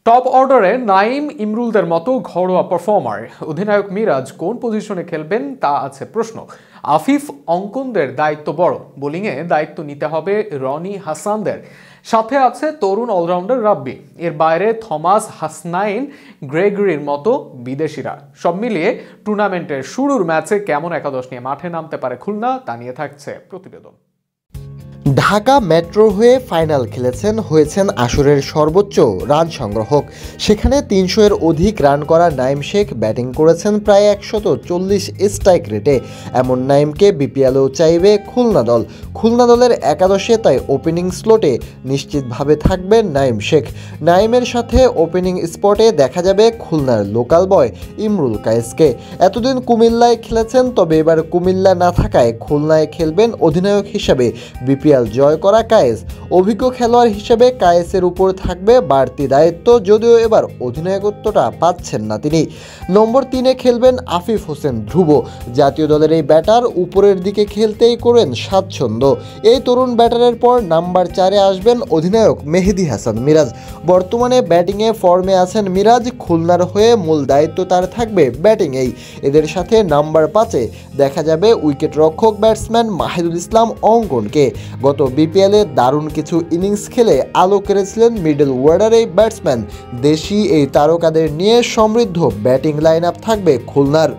Top অর্ডারে নাইম ইমরুলদের মতো ঘরোয়া পারফর্মার অধিনায়ক মিরাজ কোন পজিশনে খেলবেন তা আছে প্রশ্ন। আফিফ অঙ্কনদের দায়িত্ব বড়, বোলিংয়ে দায়িত্ব নিতে হবে রনি হাসানদের, সাথে আছে তরুণ অলরাউন্ডার রাব্বি, এর বাইরে থমাস হাসনাইন গ্রেগরির মতো বিদেশিরা। সব মিলিয়ে টুর্নামেন্টের শুরুর ম্যাচে কেমন একাদশ নিয়ে মাঠে নামতে পারে খুলনা তা নিয়ে থাকছে প্রতিবেদন। ঢাকা মেট্রো হয়ে ফাইনাল খেলেছেন, হয়েছেন আসরের সর্বোচ্চ রান সংগ্রাহক। সেখানে ৩০০-এর অধিক রান করা নাইম শেখ ব্যাটিং করেছেন প্রায় ১৪০ স্ট্রাইক রেটে। এমন নাইমকে বিপিএলেও চাইবে খুলনা দল। খুলনা দলের একাদশে তাই ওপেনিং স্লটে নিশ্চিতভাবে থাকবেন নাইম শেখ। নাইমের সাথে ওপেনিং স্পটে দেখা যাবে খুলনার লোকাল বয় ইমরুল কায়েসকে। এতদিন কুমিল্লায় খেলেছেন, তবে এবার কুমিল্লা না থাকায় খুলনায় খেলবেন অধিনায়ক হিসাবে বিপিএল জয় করা কায়েস। অভিজ্ঞ খেলোয়াড় হিসেবে কায়েসের উপর থাকবে বাড়তি দায়িত্ব, যদিও এবার অধিনায়কত্বটা পাচ্ছেন না তিনি। নম্বর 3-এ খেলবেন আফিফ হোসেন ধ্রুব। জাতীয় দলের এই ব্যাটার উপরের দিকে খেলতেই করেন স্বাচ্ছন্দ্য। এই তরুণ ব্যাটারের পর নাম্বার 4-এ আসবেন অধিনায়ক মেহেদী হাসান মিরাজ। বর্তমানে ব্যাটিংয়ে ফর্মে আছেন মিরাজ। খুলনার হয়ে মূল দায়িত্ব তার থাকবে ব্যাটিংয়েই। এদের সাথে নাম্বার 5-এ দেখা যাবে উইকেট রক্ষক ব্যাটসম্যান মাহিদুল ইসলাম অঙ্কনকে। গত বিপিএলে দারুণ কিছু ইনিংস খেলে আলো কেড়েছিলেন মিডল অর্ডার এই ব্যাটসম্যান। দেশি এই তারকাদের নিয়ে সমৃদ্ধ ব্যাটিং লাইন আপ থাকবে খুলনার।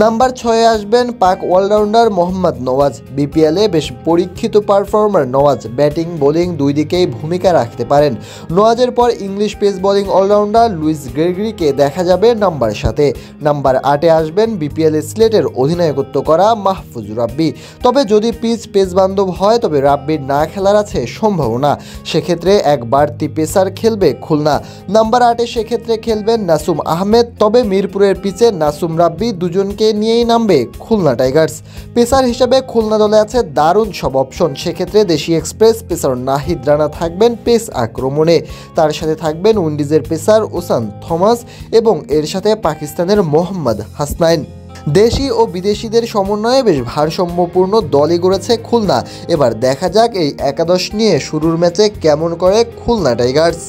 নাম্বার 6-এ আসবেন পাক অলরাউন্ডার মোহাম্মদ নওয়াজ। বিপিএলে বেশ পরীক্ষিত পারফর্মার নওয়াজ ব্যাটিং বোলিং দুই দিকেই ভূমিকা রাখতে পারেন। নওয়াজের পর English pace bowling allrounder Lewis গ্রেগরিকে দেখা যাবে নাম্বার 7-এ। নাম্বার 8-এ আসবেন বিপিএল স্লেটের অধিনায়কত্ব করা মাহফুজুর রাব্বি। তবে যদি পিচ পেস বান্ধব হয় তবে রাব্বির না খেলার আছে সম্ভাবনা। সেক্ষেত্রে এক বাড়তি পেসার খেলবে খুলনা। নাম্বার 8-এ সেক্ষেত্রে খেলবেন নাসুম আহমেদ। তবে মিরপুরের পিচে নাসুম রাব্বি দুজনকে নিয়েই নামবে খুলনা টাইগার্স। পেসার হিসেবে খুলনা দলে আছে দারুণ সব অপশন। সেক্ষেত্রে দেশি এক্সপ্রেস পেসার নাহিদ রানা থাকবেন পেস আক্রমণে। তার সাথে থাকবেন উইন্ডিজের পেসার ওসান থমাস এবং এর সাথে পাকিস্তানের মোহাম্মদ হাসনাইন। দেশি ও বিদেশিদের সমন্বয়ে বেশ ভারসাম্যপূর্ণ দলই গড়েছে খুলনা। এবার দেখা যাক এই একাদশ নিয়ে শুরুর ম্যাচে কেমন করে খুলনা টাইগার্স।